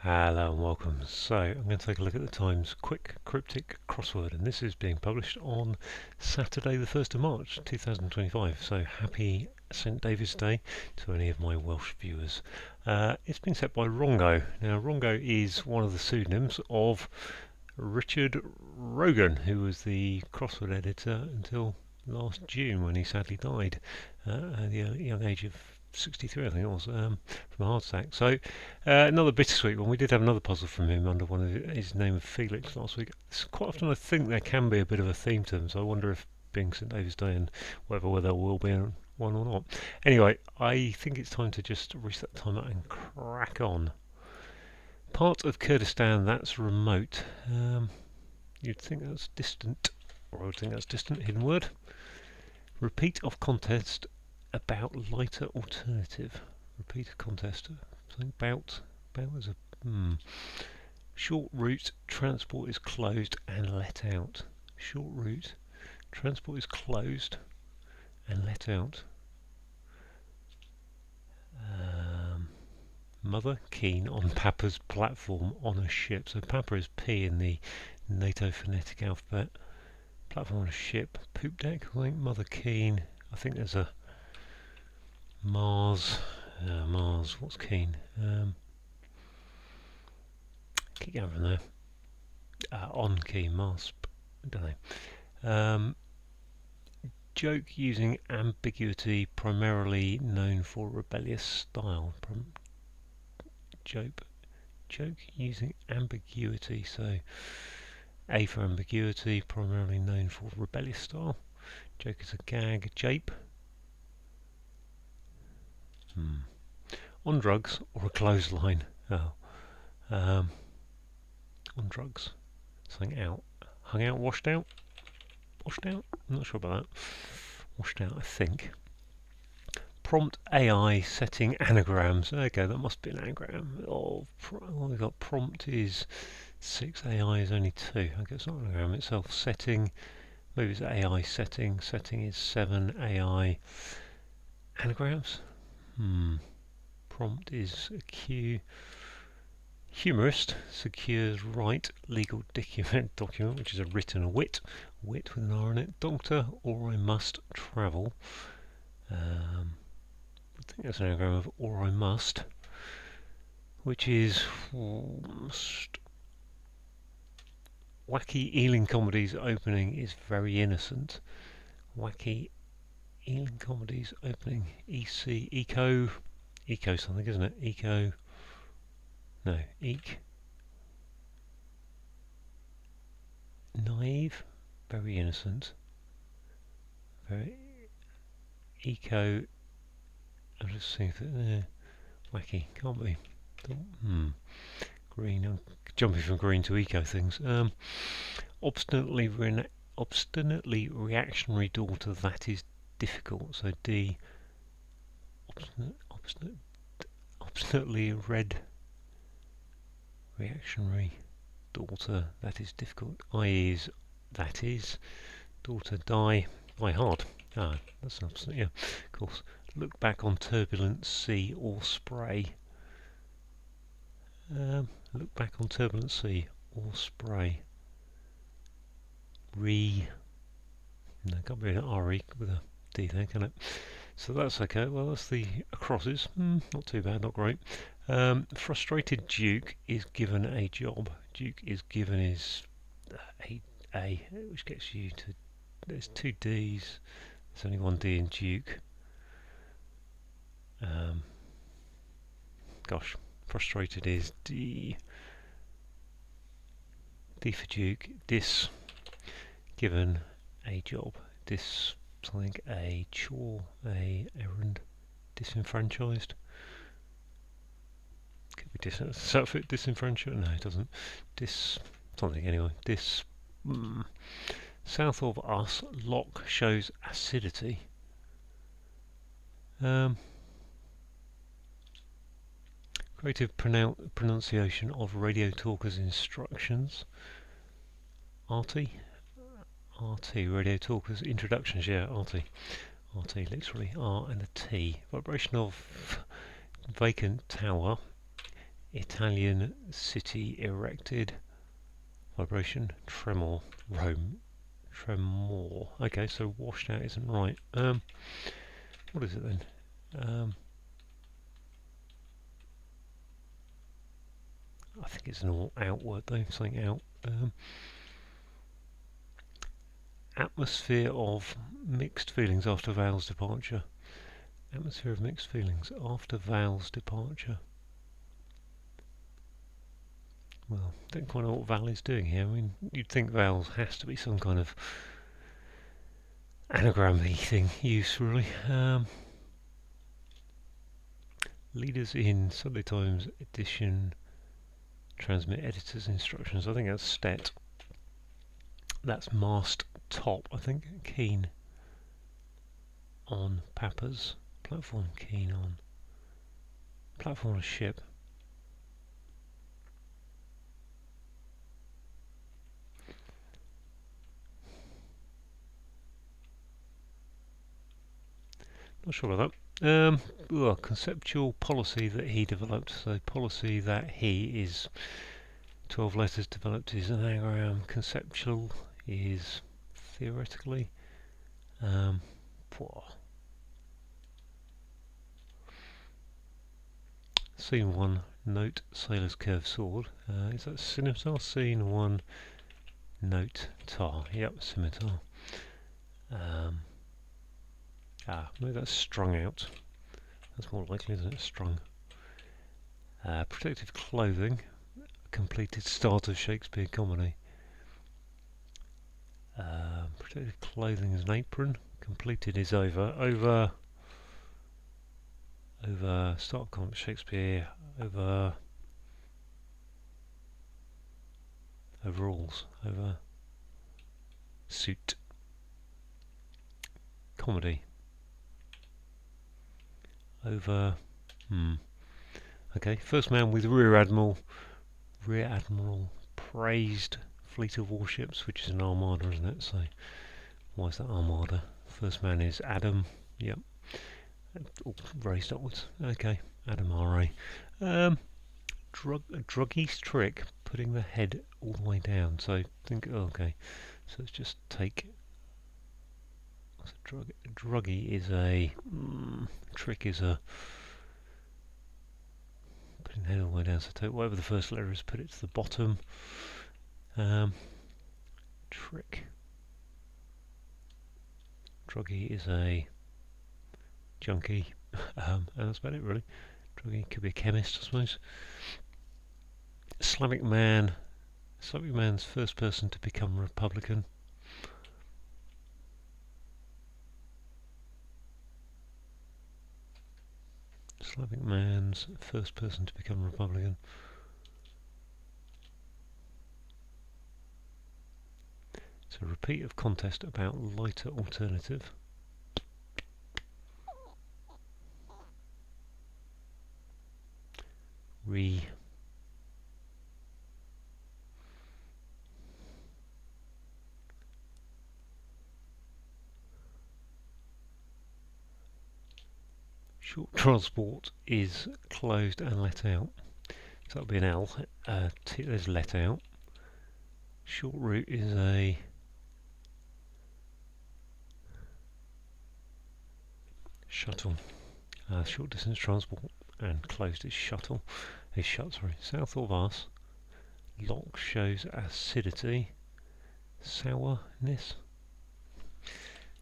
Hello and welcome. So I'm going to take a look at the Times quick cryptic crossword, and this is being published on Saturday the 1st of March 2025. So happy St David's Day to any of my Welsh viewers. It's been set by Rongo. Now Rongo is one of the pseudonyms of Richard Rogan, who was the crossword editor until last June when he sadly died at the young age of 63, I think it was, from a heart attack. So another bittersweet one. We did have another puzzle from him under one of his name of Felix last week. Quite often I think there can be a bit of a theme to them, so I wonder if being St David's Day and whether there will be one or not. Anyway, I think it's time to just reset the timer and crack on. Part of Kurdistan that's remote. You'd think that's distant, or I would think that's distant, hidden word. Repeat of contest about lighter alternative. Repeat of contest. Something about is a short route. Transport is closed and let out. Short route. Transport is closed and let out. Mother keen on Papa's platform on a ship. So Papa is P in the NATO phonetic alphabet. Platform on a ship. Poop deck, I think. Mother keen. I think there's a Mars. Mars, what's keen? Keep going from there. On keen, Mars. I don't know. Joke using ambiguity, primarily known for rebellious style. Joke using ambiguity, so A for ambiguity, primarily known for rebellious style. Joke is a gag. Jape. On drugs or a clothesline. On drugs. Something out. Hung out, washed out. Washed out? I'm not sure about that. Washed out, I think. Prompt AI setting anagrams. Okay, that must be an anagram. We've got prompt is 6, AI is only 2. I guess not an anagram itself. Setting, maybe it's AI setting. Setting is 7, AI. Anagrams? Prompt is a Q. Humorist secures right legal document, which is a written wit with an R in it. Doctor, or I must travel. I think that's an anagram of or I must, which is Wacky Ealing Comedies opening is very innocent. Wacky Ealing Comedies opening. Eco something, isn't it? Eek. Naive, very innocent. Very eco. I'm just seeing if it wacky, can't be. Green, I'm jumping from green to eco things. Obstinately reactionary daughter, that is difficult. So D. Obstinately red reactionary daughter, that is difficult. I is that is daughter die hard. That's an obstinate, yeah, of course. Look back on turbulent sea or spray. Look back on turbulent sea or spray. No, can't be an RE with a D there, can it? So that's okay. Well, that's the crosses. Not too bad, not great. Frustrated Duke is given a job. Duke is given his A, which gets you to. There's 2 D's. There's only 1 D in Duke. Frustrated is D. D for Duke. Dis. Given a job. Dis. Something. A chore. A errand. Disenfranchised. Could be disenfranchised? No, it doesn't. Something anyway. South of us, lock shows acidity. Creative pronunciation of Radio Talker's instructions. RT, Radio Talker's introductions, yeah, RT, literally R and a T. Vibration of vacant tower Italian city erected. Vibration, tremor, Rome, tremor. Okay, so washed out isn't right. What is it then? I think it's an all out word though, something out. Atmosphere of mixed feelings after Val's departure. Atmosphere of mixed feelings after Val's departure. Well, don't quite know what Val is doing here. I mean, you'd think Val's has to be some kind of anagram-y thing use, really. Leaders in Sunday Times edition transmit editor's instructions. I think that's stet. That's mast top, I think. Keen on Papa's platform. Keen on platform of ship. Not sure about that. Conceptual policy that he developed. So policy that he is 12 letters developed is an anagram. Conceptual is theoretically. Scene 1, note sailor's curved sword. Is that scimitar? Scene 1, note tar. Yep, scimitar. Maybe that's strung out. That's more likely, isn't it? Strung. Protective clothing. Completed start of Shakespeare comedy. Protective clothing is an apron. Completed is over start of Shakespeare, over overalls, over suit. Comedy. Over okay, first man with Rear Admiral praised fleet of warships, which is an armada, isn't it? So why is that armada? First man is Adam. Yep. Raised upwards. Okay. Adam R.A. Druggy's trick, putting the head all the way down. So think, okay. So let's just take. So druggy is a trick is a putting the head all the way down. So take whatever the first letter is, put it to the bottom. Trick. Druggy is a junkie, and that's about it really. Druggy could be a chemist, I suppose. Slavic man's first person to become Republican. Slavic man's first person to become Republican. It's a repeat of contest about lighter alternative. Short transport is closed and let out. So that'll be an L. There's let out. Short route is a shuttle. Short distance transport and closed is shuttle. Is shut, sorry. South of us. Lock shows acidity. Sourness.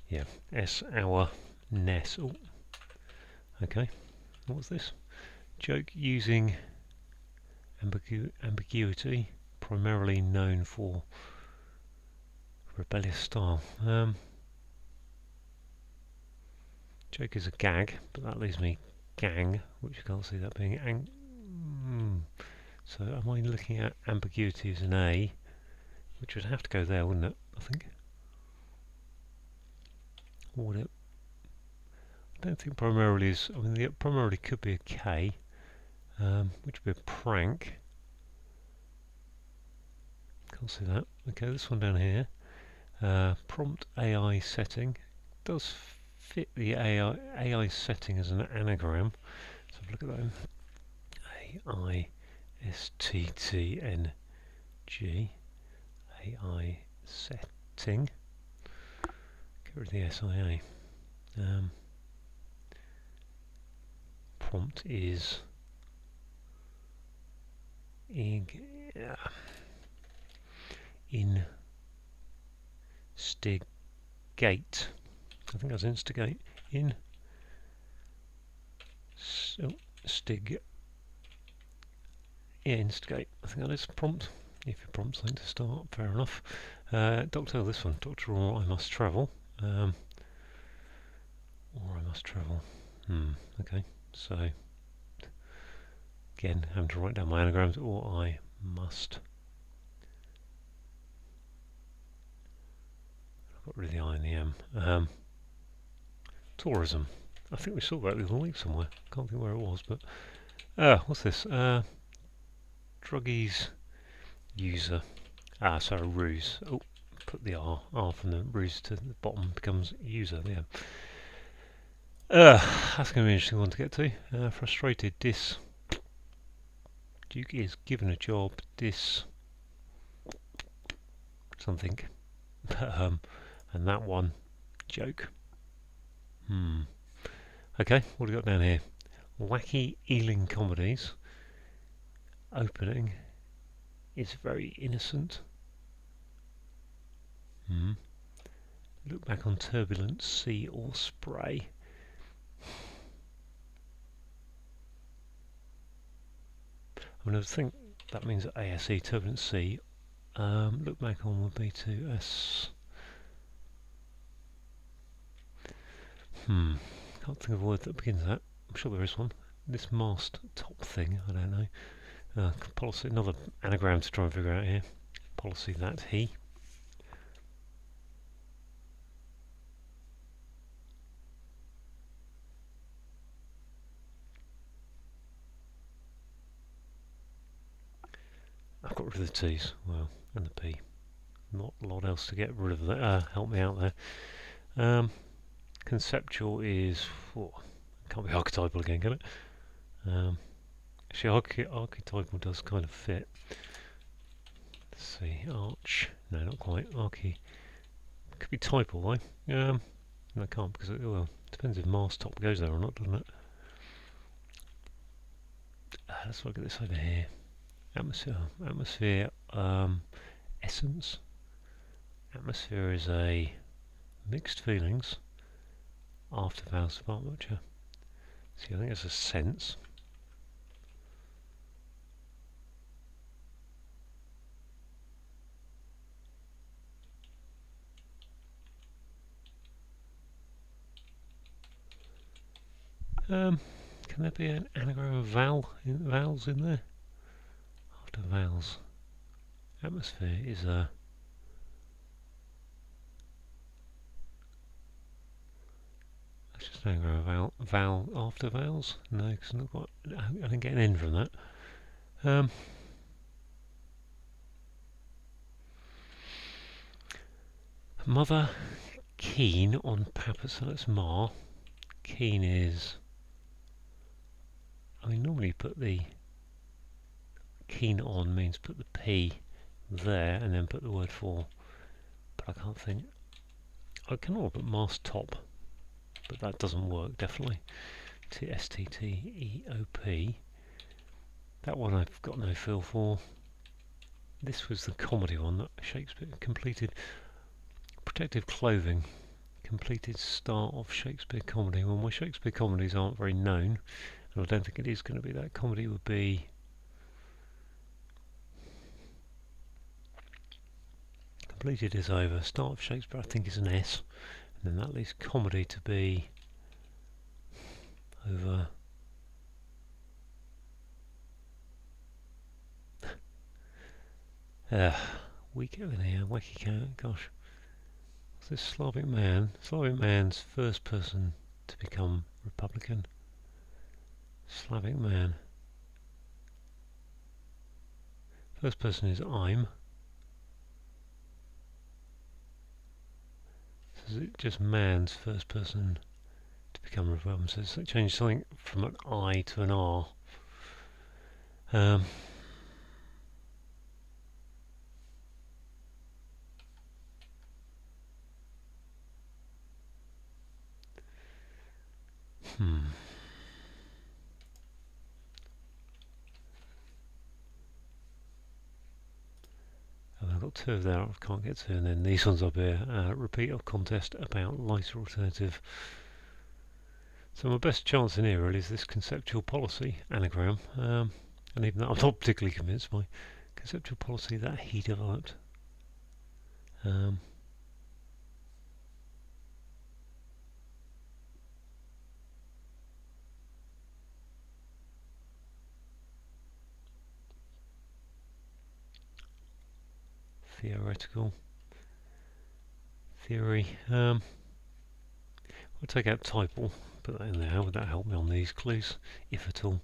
Yeah. Sourness. Oh. Okay. What's this? Joke using ambiguity, primarily known for rebellious style. Joke is a gag, but that leaves me gang, which I can't see that being So am I looking at ambiguity as an A, which would have to go there, wouldn't it? I think. Or would it? I don't think primarily is. I mean, the primarily could be a K, which would be a prank. Can't see that. Okay, this one down here. Prompt AI setting does fit the AI setting as an anagram. So look at that. AI STTNG AI setting. Get rid of the SIA. Prompt is instigate. I think that's instigate. Instigate. I think that is prompt. If your prompt's something to start, fair enough. Doctor, this one. Doctor, or I must travel. Or I must travel. Okay. So again, having to write down my anagrams, or I must. I've got rid of the I and the M. Tourism. I think we saw that the other week somewhere. Can't think where it was, but what's this? Druggies user. Sorry, ruse. Oh, put the R from the ruse to the bottom becomes user. Yeah. That's going to be an interesting one to get to. Frustrated. Duke is given a job. Something. And that one. Joke. Okay, what do we got down here? Wacky Ealing comedies. Opening is very innocent. Look back on turbulent sea or spray. I think that means ASE, turbulent sea. Look back on would be to S. Can't think of a word that begins that. I'm sure there is one. This mast top thing, I don't know. Policy, another anagram to try and figure out here. Policy that he. I've got rid of the T's, well, and the P. Not a lot else to get rid of that. Help me out there. Conceptual is, can't be archetypal again, can it? Actually, archetypal does kind of fit. Let's see, arch. No, not quite. Could be typal, though. No, I can't because it depends if mast top goes there or not, doesn't it? Let's look at this over here. Atmosphere. Essence. Atmosphere is a mixed feelings. After vowels departure. See, I think it's a sense. Can there be an anagram of vowels in there? After vowels. Atmosphere is a. That's just an anagram of vowel after vowels? No, because I didn't get an N from that. Mother keen on papa, so that's Ma. Keen is. Normally put the keen on means put the P there and then put the word for, but I can't think. I can all put mast top, but that doesn't work definitely. STTEOP. That one I've got no feel for. This was the comedy one that Shakespeare completed. Protective clothing. Completed start of Shakespeare comedy. Well, my Shakespeare comedies aren't very known, and I don't think it is going to be that. Comedy would be. Completed is over. Start of Shakespeare I think is an S, and then that leaves comedy to be over. Weak over there, wacky cat, gosh. What's this Slavic man? Slavic man's first person to become Republican. Slavic man. First person is I'm. So is it just man's first person to become Republican? So it's changed something from an I to an R. got two of there I can't get to, and then these ones up here. Repeat of contest about lighter alternative. So my best chance in here really is this conceptual policy anagram, and even that I'm not particularly convinced by conceptual policy that he developed. Theoretical theory. We'll take out typal, put that in there. How would that help me on these clues, if at all?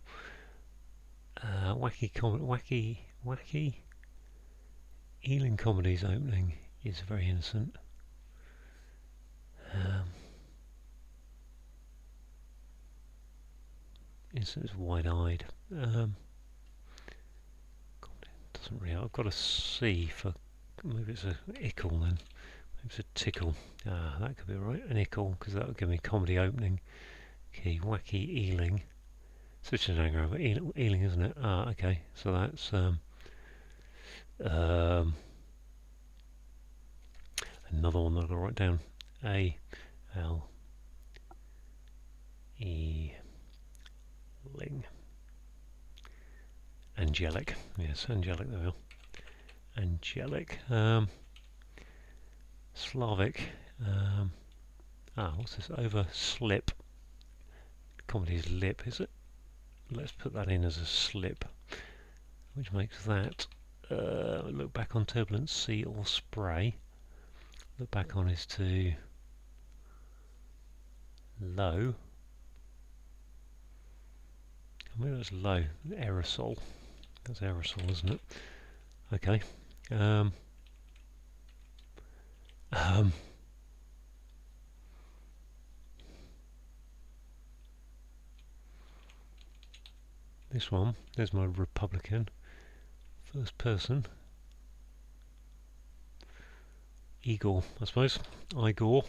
Wacky Ealing Comedy's opening is very innocent. Innocent is wide-eyed. Doesn't really. I've got a C for. Maybe it's a ickle then. Maybe it's a tickle. That could be right. An ickle, because that would give me comedy opening. Okay, Wacky Ealing. Such an anagram, but Ealing, isn't it? Okay. So that's another one that I've got to write down. A-L-E Ling. Angelic. Yes, angelic, there we are. Angelic. Slavic. What's this? Over slip. Comedy's lip, is it? Let's put that in as a slip, which makes that look back on turbulence, sea or spray. Look back on is to low. Maybe that's low. Aerosol. That's aerosol, isn't it? Okay. This one, there's my Republican. First person. Igor, I suppose. Igor.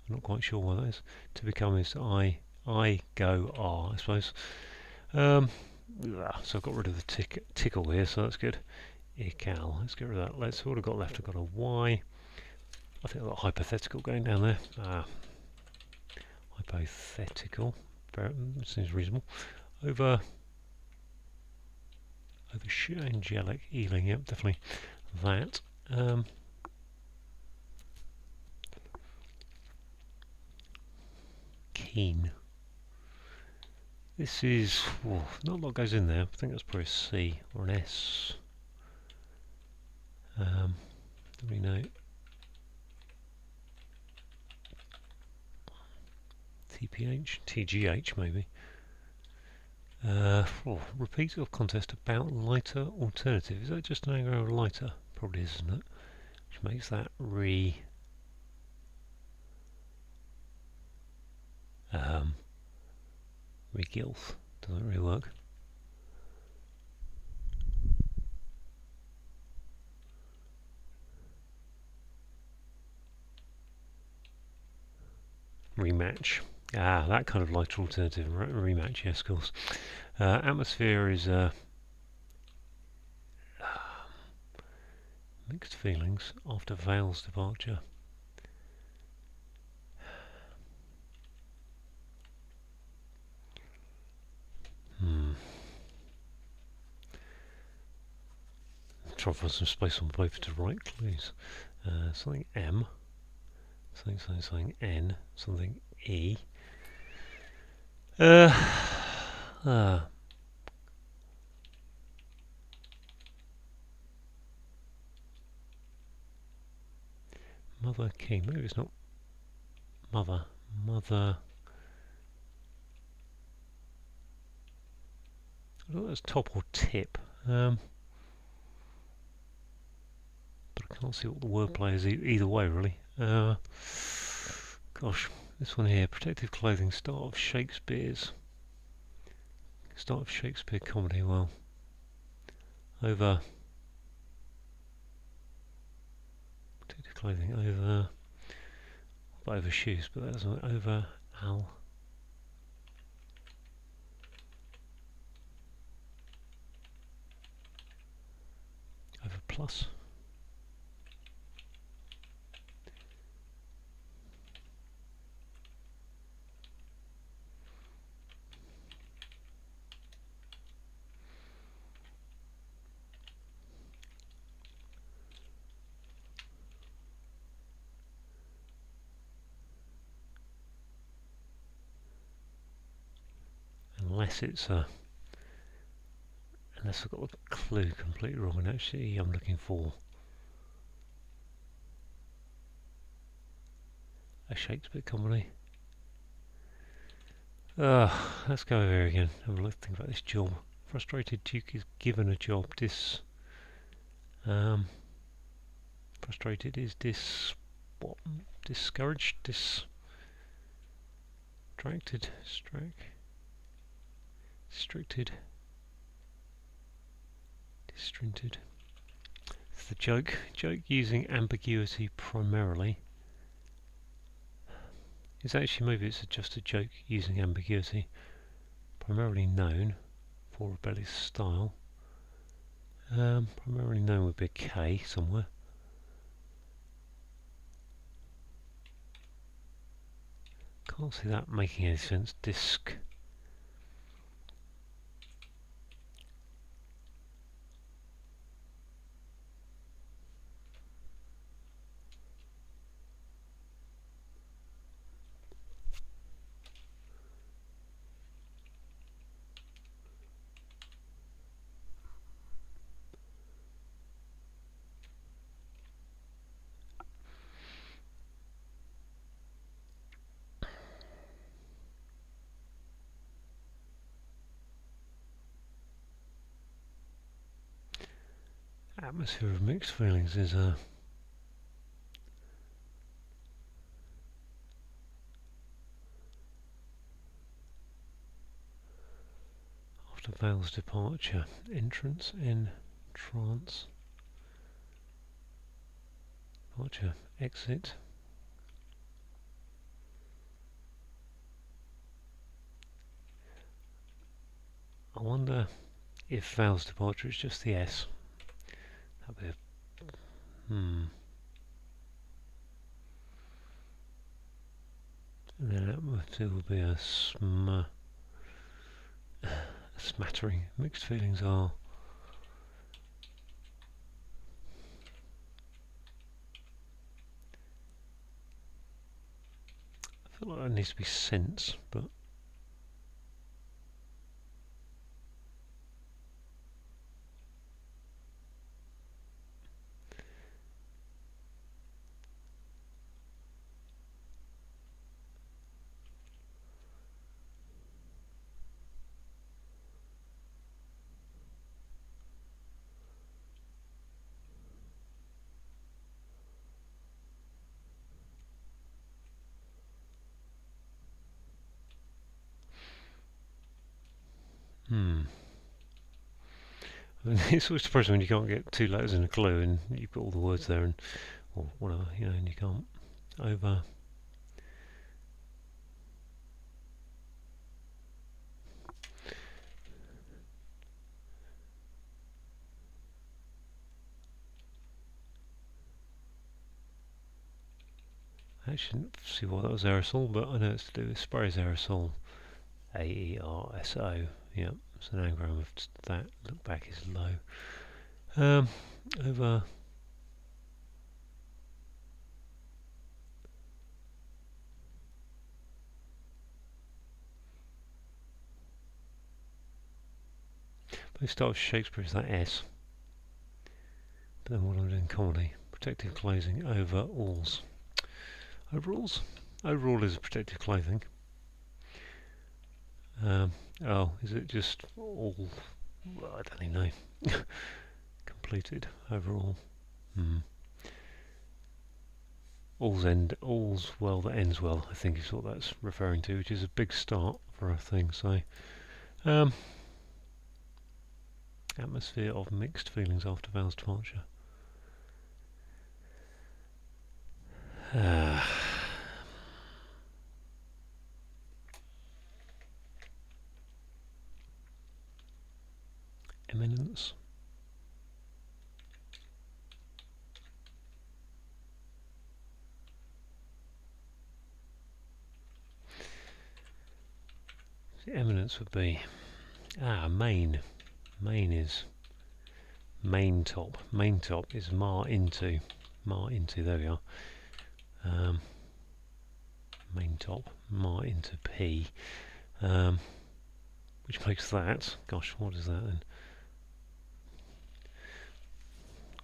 I'm not quite sure what that is. To become is I go R, I suppose. So I've got rid of the tickle here, so that's good. Ical. Let's get rid of that. Let's see what I've got left. I've got a Y. I think I've got a hypothetical going down there. Hypothetical. Seems reasonable. Over angelic, Ealing, yep, definitely that. Keen. This is, not a lot goes in there. I think that's probably a C or an S. Do we know? TPH, TGH maybe. Repeat of contest about lighter alternative. Is that just an anagram of lighter? Probably is, isn't it? Which makes that Regilth. Doesn't really work. Rematch. That kind of lighter alternative. Rematch, yes, of course. Atmosphere is mixed feelings after Vale's departure. Try to find some space on paper to write clues. Something M. Something N. Something E. Mother King. Maybe it's not Mother. I don't know if that's top or tip. But I can't see what the wordplay is either way, really. Gosh, this one here, protective clothing, start of Shakespeare comedy. Well, over protective clothing, over shoes, but that's not over over plus. unless it's a unless I've got the clue completely wrong, and actually I'm looking for a Shakespeare comedy. Let's go over here again. Have a look, think about this job. Frustrated Duke is given a job. Frustrated is what? Discouraged? Distracted? Distracted? Distrinted? It's the joke. Joke using ambiguity primarily. It's actually, maybe it's just a joke using ambiguity. Primarily known for rebellious style. Primarily known would be a K somewhere. Can't see that making any sense. Disc. Atmosphere of mixed feelings is a after Vale's departure. Entrance in trance. Departure. Exit. I wonder if Val's departure is just the S. That'd be a And then atmosphere will be a smattering. Mixed feelings are I feel like that needs to be sense, but it's always depressing when you can't get two letters in a clue and you've got all the words there, and or whatever, and you can't over. I shouldn't see why that was aerosol, but I know it's to do with sprays aerosol. AERSO. Yeah, it's an anagram of that. Look back is low. Over. Both start with Shakespeare is that S. But then what I'm doing comedy. Protective clothing overalls. Overalls? Overall is protective clothing. Oh, is it just all? Well, I don't even know. Completed overall. All's well that ends well, I think is what that's referring to, which is a big start for a thing. So, atmosphere of mixed feelings after Val's departure. Eminence. The eminence would be main. Main is main top. Main top is mar into. There we are. Main top. Mar into P. which makes that, gosh, what is that then?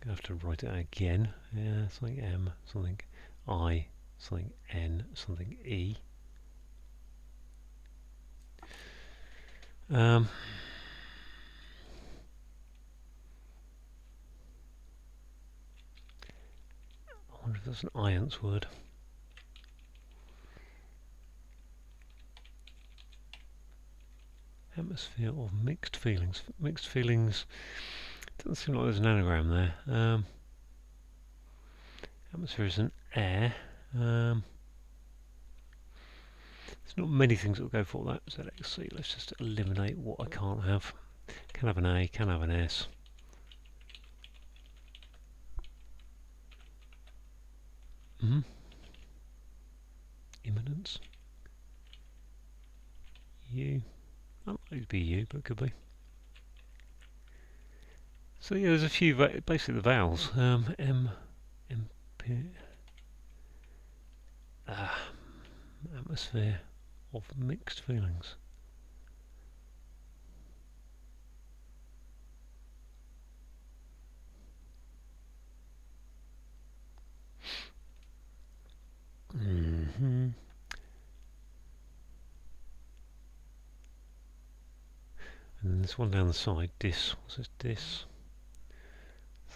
I have to write it out again. Yeah, something M, something I, something N, something E. I wonder if that's an IANTS word. Atmosphere of mixed feelings. Mixed feelings. Doesn't seem like there's an anagram there. Atmosphere is an air. There's not many things that will go for that. So let's see. Let's just eliminate what I can't have. Can have an A. Can have an S. Imminence. U. That might be U, but it could be. So yeah, there's a few, basically the vowels. M, P. Atmosphere of mixed feelings. And then this one down the side, dis. What's this? Dis.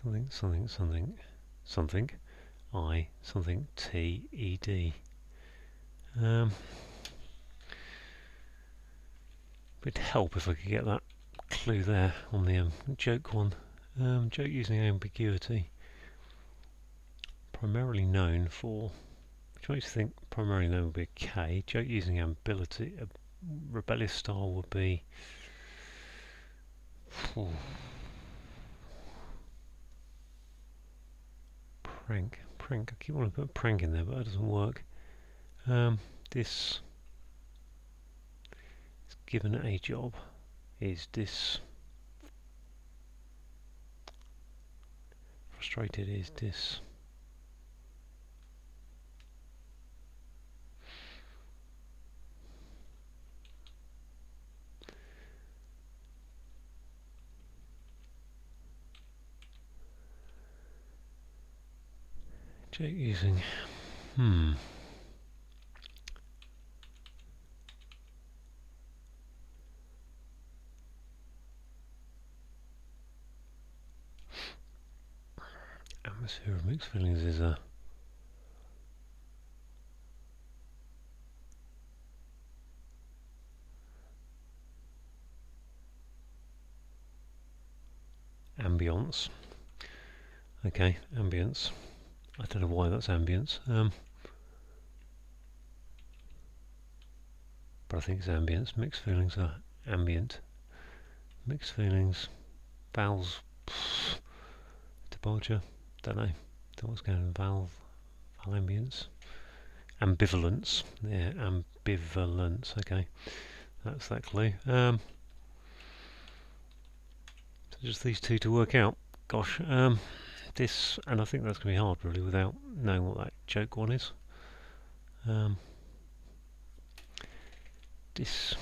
Something, something, something, something. I, something, T, E, D. It'd help if I could get that clue there on the joke one. Joke using ambiguity. Primarily known for, which makes you think primarily known would be a K. Joke using ability, a rebellious style would be. Prank. I keep wanting to put prank in there, but that doesn't work. This is given a job. Is this frustrated? Is this joke using? Atmosphere of mixed feelings is a ambience. Okay, ambience. I don't know why that's ambience. But I think it's ambience. Mixed feelings are ambient. Mixed feelings. Vowels. Departure. Don't know. Don't know what's going on. Vowel ambience. Ambivalence. Yeah, ambivalence. Okay. That's that clue. So just these two to work out. Gosh. This, and I think that's going to be hard really without knowing what that joke one is. This.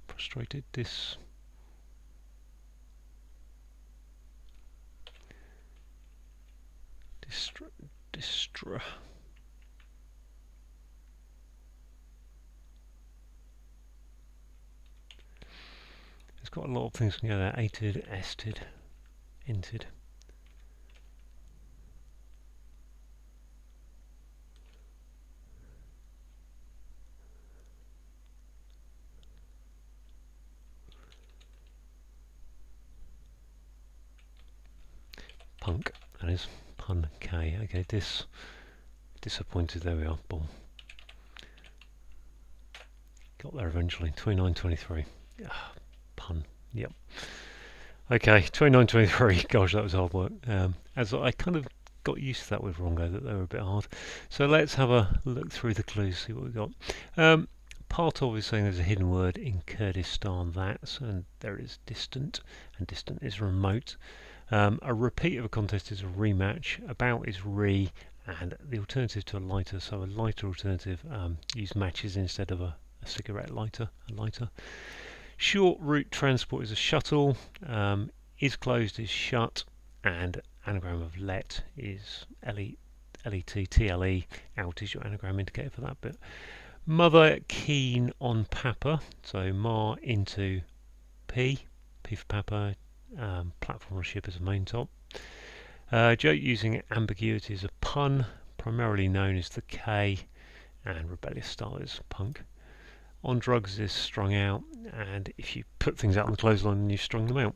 Frustrated. This. Distra. There's got a lot of things can go there. Ated, ested, entered. Punk, that is. Pun K. Okay, disappointed. There we are. Boom. Got there eventually. 29.23. Pun. Yep. Okay, 29.23. Gosh, that was hard work. As I kind of got used to that with Rongo, that they were a bit hard. So let's have a look through the clues, see what we got. Part of is saying there's a hidden word in Kurdistan, and there is distant, and distant is remote. A repeat of a contest is a rematch. About is re, and the alternative to a lighter, so a lighter alternative, use matches instead of a cigarette lighter. A lighter. Short route transport is a shuttle. Is closed is shut, and anagram of let is LET, out is your anagram indicator for that bit. Mother keen on papa, so ma into P for papa, platform or ship as a main top. Joke using ambiguity as a pun, primarily known as the K, and rebellious style is punk. On drugs is strung out, and if you put things out on the clothesline and you strung them out.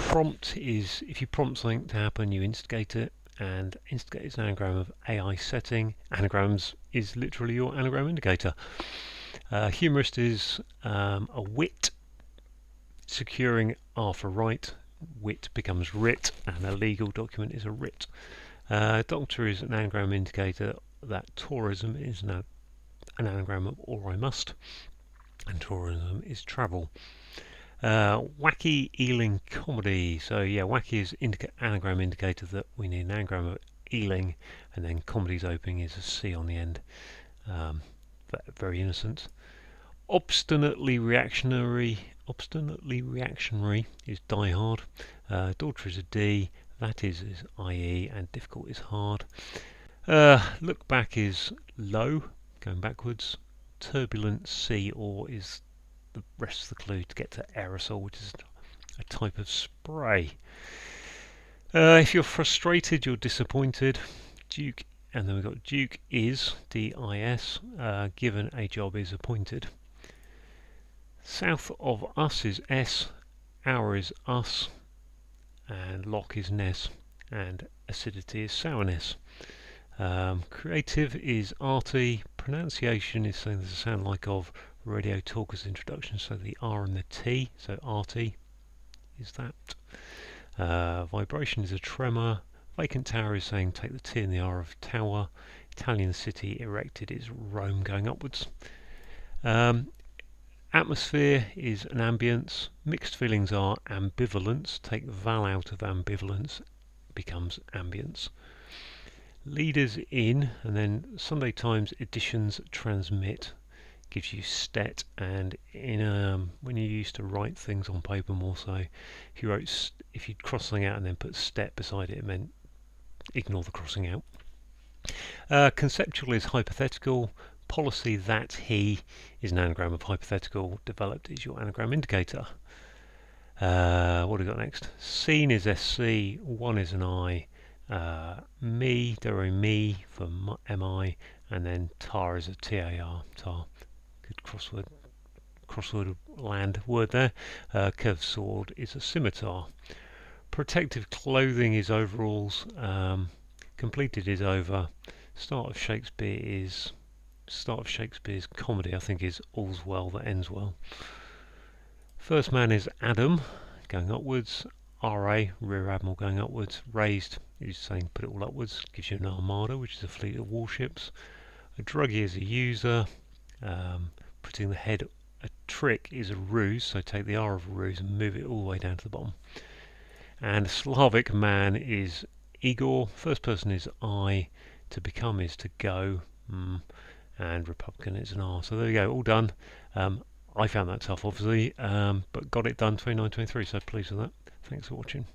Prompt is if you prompt something to happen, you instigate it, and instigate is an anagram of AI setting. Anagrams is literally your anagram indicator. Humorist is a wit, securing R for right. Wit becomes writ, and a legal document is a writ. Doctor is an anagram indicator that tourism is an anagram of or I must, and tourism is travel. Wacky Ealing comedy. So yeah, wacky is anagram indicator that we need an anagram of Ealing, and then comedy's opening is a C on the end. Very innocent. Obstinately reactionary is Die Hard. Daughter is a D. That is IE, and difficult is hard. Look back is low, going backwards. Turbulent C or is the rest of the clue to get to aerosol, which is a type of spray. If you're frustrated, you're disappointed. Duke, and then we've got Duke is DIS. Given a job is appointed. South of us is S. Our is us, and lock is ness, and acidity is sourness. Creative is arty. Pronunciation is something that sound like of Radio Talker's introduction, so the R and the T, so arty is that. Vibration is a tremor. Vacant tower is saying take the T and the R of tower. Italian city erected is Rome going upwards. Atmosphere is an ambience. Mixed feelings are ambivalence. Take val out of ambivalence, becomes ambience. Leaders in, and then Sunday Times editions transmit gives you stet, and in when you used to write things on paper more so, if you'd cross something out and then put stet beside it, it meant ignore the crossing out. Conceptual is hypothetical. Policy that he is an anagram of hypothetical. Developed is your anagram indicator. What do we got next? Seen is SC. One is an I. Me, me for MI, and then tar is a TAR. Tar. Good crossword land word there. Curved sword is a scimitar. Protective clothing is overalls. Completed is over. Start of Shakespeare's comedy, I think, is all's well that ends well. First man is Adam, going upwards. RA, rear admiral, going upwards. Raised is saying put it all upwards, gives you an armada, which is a fleet of warships. A druggie is a user. Putting the head, a trick is a ruse, so take the R of ruse and move it all the way down to the bottom. And Slavic man is Igor. First person is I. To become is to go. And Republican is an R. So there you go, all done. I found that tough, obviously, but got it done 29-23, so pleased with that. Thanks for watching.